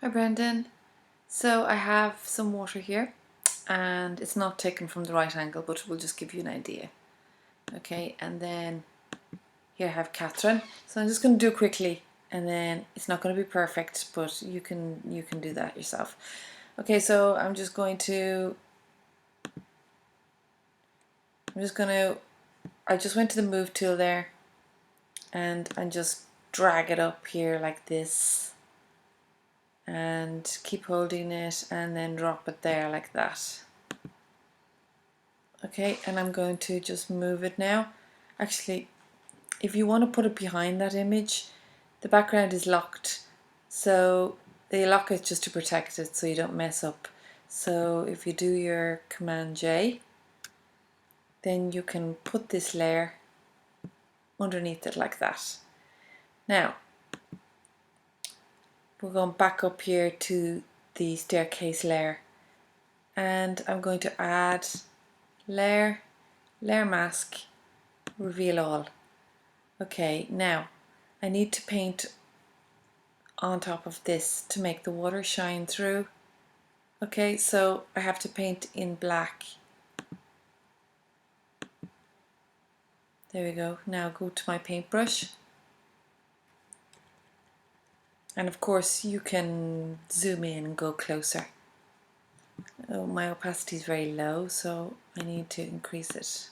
Hi Brendan. So I have some water here and it's not taken from the right angle, but we'll just give you an idea. Okay, and then here I have Catherine. So I'm just going to do it quickly, and then it's not going to be perfect, but you can do that yourself. Okay, so I just went to the move tool there, and just drag it up here like this, and keep holding it, and then drop it there like that. Okay, and I'm going to just move it now. Actually, if you want to put it behind that image, the background is locked, so they lock it just to protect it so you don't mess up. So if you do your Command J, then you can put this layer underneath it like that. Now we're going back up here to the staircase layer, and I'm going to add layer mask, reveal all. Okay, now I need to paint on top of this to make the water shine through. Okay, so I have to paint in black. There we go. Now go to my paintbrush. And of course you can zoom in and go closer. Oh, my opacity is very low, so I need to increase it.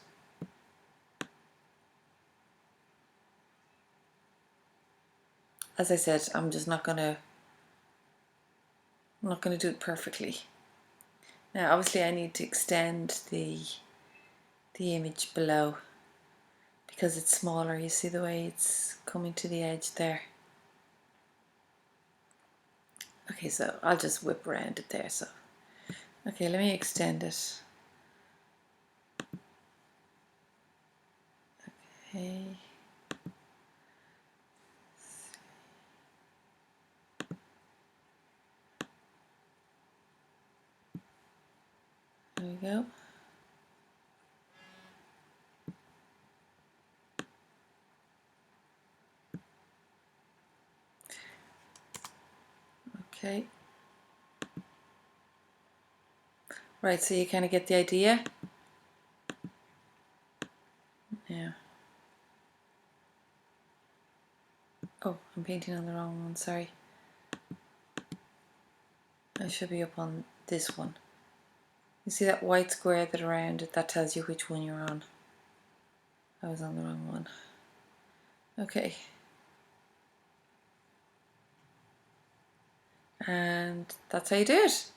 As I said, I'm not gonna do it perfectly. Now obviously I need to extend the image below because it's smaller. You see the way it's coming to the edge there. Okay, so I'll just whip around it there. So okay, let me extend it. Okay. There we go. Okay. Right, so you kind of get the idea. Yeah. Oh, I'm painting on the wrong one, sorry. I should be up on this one. You see that white square that around it, that tells you which one you're on. I was on the wrong one. Okay. And that's how you do it.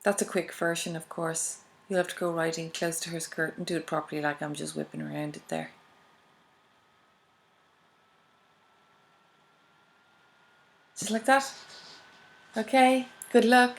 That's a quick version, of course. You'll have to go right in close to her skirt and do it properly, like I'm just whipping around it there. Just like that. Okay, good luck.